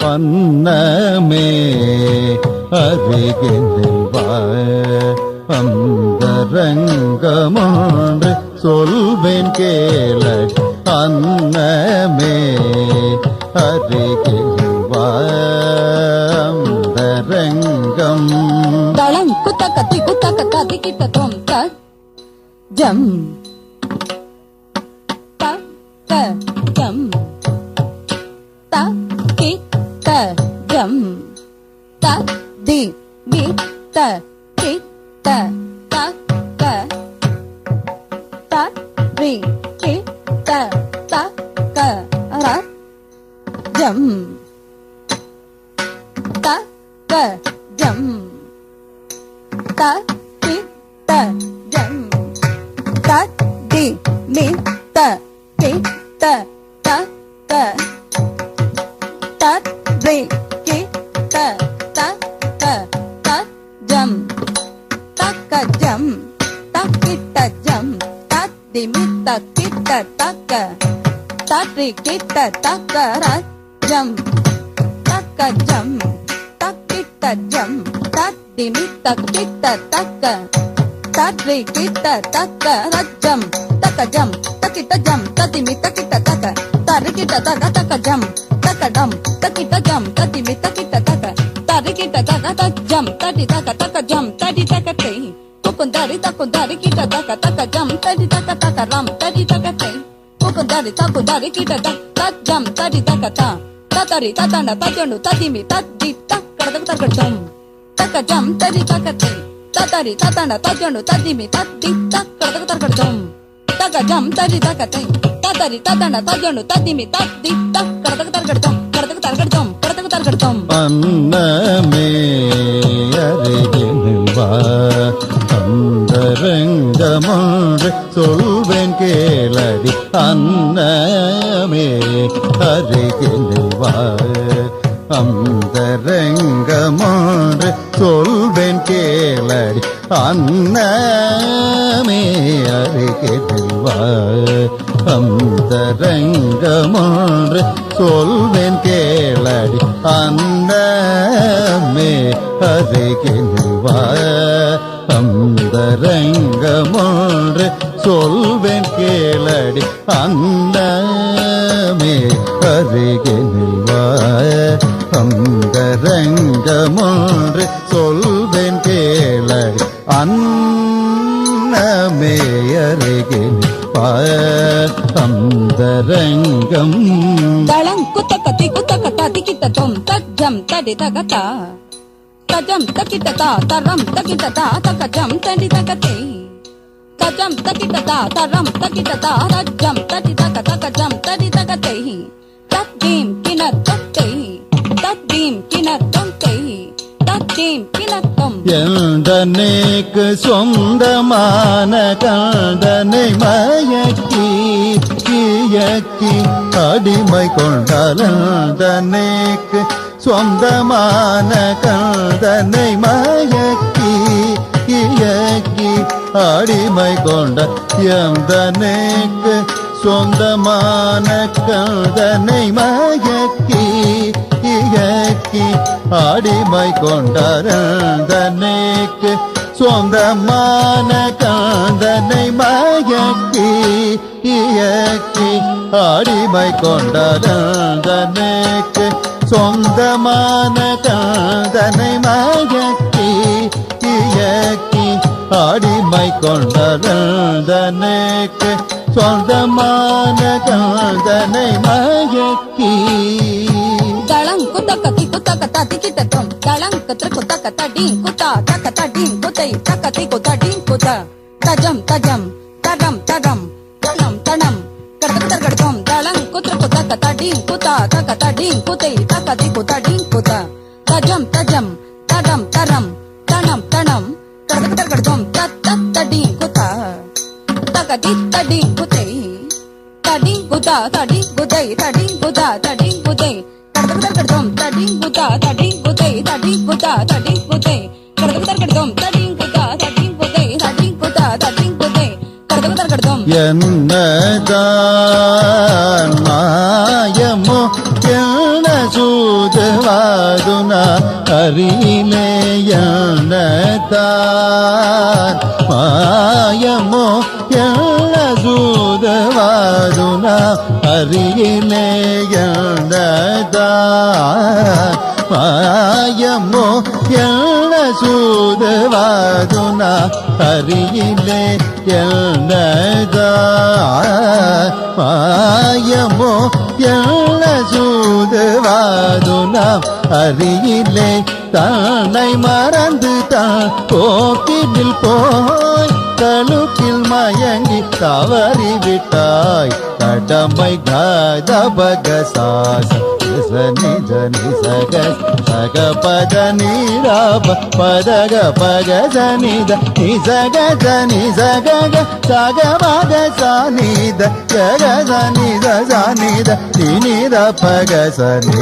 அன்னமே அருகினில் அந்தரங்கமொன்று சொல்வேன் கேளடி அன்னமே அருகினில் அந்தரங்கம் தளம் குத்த கத்தி கிட்ட தோம் ஜம் ஜம் ஜம் தி தி த தி த த க த ரி கி த த க ர ஜம் த க ஜம் த தி த ஜம் த தி மி த தி த த க த ரி கி த த க த ஜம் த க ஜம் த கிட்ட ஜம் த தி மி த கிட்ட த க த ரி கி த த க ர ஜம் த க ஜம் த கிட்ட ஜம் த தி மி த கிட்ட த க த ரி கி த த க ர ஜம் த க ஜம் த கிட்ட ஜம் த தி மி த கிட்ட த க த ரி கி த த க த க ஜம் த க டம் த கிட்ட ஜம் த தி மி த கிட்ட த க த ரி கி த த க த ஜம் த டி த க த க ஜம் த டி த க தே குக்குந்தாரி கிட்ட த க த க ஜம் த டி த க த க ரம் த டி த க தே குக்குந்தாரி கிட்ட த க ஜம் த டி த க த த ரி த த ட த ஜொண்டு த தி மி த டி த க த க த க ஜம் த க ஜம் த டி த க தே த ரி த த ட த ஜொண்டு த தி மி த டி த க த க த க ஜம் த க ஜம் த டி த க தே த ரி த த ட த ஜொண்டு த தி மி த டி த க த க த க ஜம் க த க த க ஜம் க த க த க ஜம் அன்னமே அருகினில் அந்தரங்கமொன்று சொல்வேன் கேளடி அன்னமே அருகினில் அந்தரங்கமொன்று சொல்வேன் கேளடி அன்னமே அருகினில் அந்தரங்கமொன்று சொல்வேன் கேளடி அன்னமே அருகினில் அந்தரங்கமொன்று சொல்வேன் கேளடி அன்னமே அருகினில் அந்தரங்கமொன்று சொல்வேன் கேளடி அன்னமே அருகினில் அந்தரங்கம் தளம் குத்த கத்தி கிட்ட தோம் தஜம் தடி தகத தஜம் தகிட்ட தா தரம் தகிட்ட தா தக ஜம் தடி தகதே தஜம் தகிட்ட தா தரம் தகிட்ட தா ரஜம் தடி தக தக ஜம் தடி தகதே தத்தீம் கிணத்தே தத்தீம் கிணத்தே தத்தீம் கிணத்தம் எந்தனேக்கு சொந்தமான கண்டனை மயக்கி கியக்கி அடிமை கொண்டாலந்தனேக்கு சொந்தமான கண்டனை மயக்கி கியக்கி அடிமை கொண்ட எந்தனேக்கு சொந்தமான கண்டனை மயக்கி கியக்கி அடிமை கொண்டாரந்தனேக்கு சொந்தமான காந்தனை மயக்கி இயக்கி அடிமை கொண்டாரந்தனேக்கு சொந்தமான காந்தனை மயக்கி இயக்கி அடிமை கொண்டாரந்தனேக்கு சொந்தமான காந்தனை மயக்கி தளம் குத்த கத்தி கிட்ட தோம் தளம் கத்திர குத்த கத்த டீம் குத்தா தக்கத்த டீம் குத்தை தக்கத்தை குத்த டீம் குத்த தஜம் தஜம் தடம் தடம் தனம் தனம் கடத்த கடத்தோம் தளம் குத்திர குத்த கத்த டீம் குத்தா தக்கத்த டீம் குத்தை தக்கத்தை குத்த டீம் குத்த தஜம் தஜம் தடம் தரம் தனம் தனம் கடத்த கடத்தோம் தத்த டீம் குத்தா தக்கதி தடி குத்தை தடி குத்தா தடி குத்தை தடி குத்தா தடி குத்தை கடத்தம் தடி குத்தா தடி குத்தை தடி குத்தா தடி குத்தை கடத்தம் தடி குத்தா தடி குத்தை தடி குத்தா தடி குத்தை கடத்தம் என்னதான் மாயமோ என்ன சூது சூதவாதுனா அரியிலேயனதான் மாயமோ எல்ல சூதவாதுனா அரியிலேயனதான் மாயமோ எல்ல சூதவாதுனா அரியிலே எல்னதான் மாயமோ எல்ல சூதவாதுனா அரியிலே தானை மறந்து தான் போக்கினில் போய் தலுக்கில் மயங்கி தவறிவிட்டாய் கடமை கதபகசாச நிஜ நிசக சக பத நீராப பதக பக ஜனித நிசக ஜனிசக சக மக சானித ஜக ஜனித ஜனித நினித பக சனி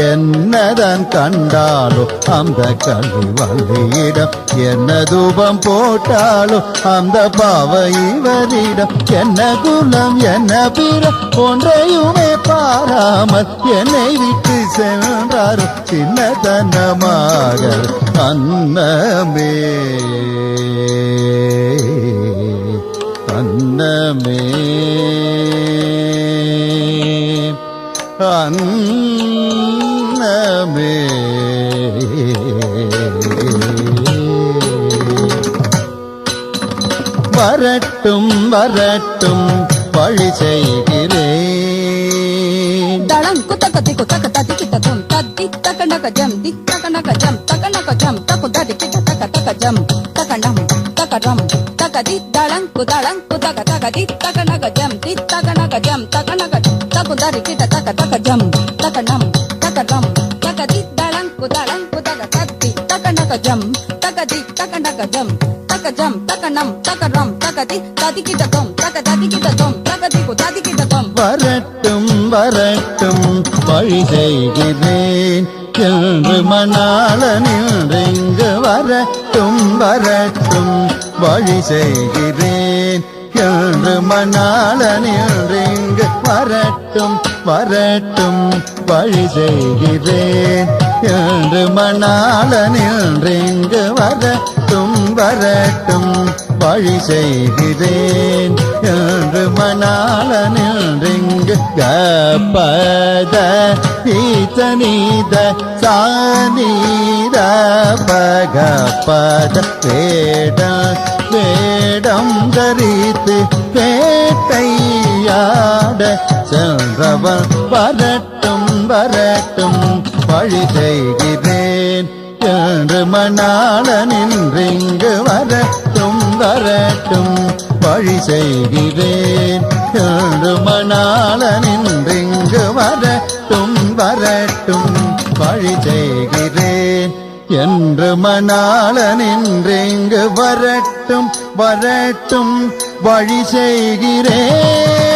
என்னதான் கண்டாலோ அந்த கல்வி வல்லியிடம் என்ன தூபம் போட்டாலோ அந்த பாவ இவரிடம் என்ன குலம் என்ன பிற ஒன்றையுமே பாராமல் என்னை விட்டு சென்றாரோ சின்னதனமாக அன்னமே அன்னமே அன்னமே வரட்டும் வரட்டும் வழி செய்கிறேன் தளங்கு தக்கதி குத்தக்க ததி கிட்ட தும் தத்தி தக்கண்டக ஜம் தி தக்கண்டக ஜம் தக்கண்டக ஜம் தக்கு ததி கிட்ட தக்க தக்க ஜம் தக்கண்டம் தக்கடம் தக்கதி தளங்கு தக்க தக்கதி தக்கண்டக ஜம் தி தக்கண்டக ஜம் தக்கண்டக தக்கு ததி கிட்ட தக்க தக்க ஜம் தக்கண்டம் தக்கடம் தக்கதி தளங்கு தக்க தத்தி தக்கண்டக ஜம் தக்கதி தக்கண்டக ஜம் தக்க ஜம் தக்கண்டம் தக்கடம் தக்கதி ததி கிட்ட தும் தக்க ததி கிட்ட தும் தக்கதி கு ததி கிட்ட தும் வரட்டும் வரட்டும் வழி செய்கிறேன் என்று மணாளனில் இங்கு வரட்டும் வரட்டும் வழி செய்கிறேன் என்று மணாளனில் இங்கு வரட்டும் வரட்டும் வழி செய்கிறேன் என்று மணாளனில் இங்கு வரட்டும் வரட்டும் வழி செய்கிறேன் என்று மணாளனில் இங்கு கபத நீத சானீத பகபத வேடம் தரித்து வேட்டையாட சென்றவன் வரட்டும் வரட்டும் வழி செய்கிறேன் என்று மணாளனின் இங்கு வரட்டும் வரட்டும் வழி செய்கிறேன் என்று மணாளனின் இங்கு வரட்டும் வரட்டும் வழி செய்கிறேன் என்று மணாளனின் இங்கு வரட்டும் வரட்டும் வழி செய்கிறேன்.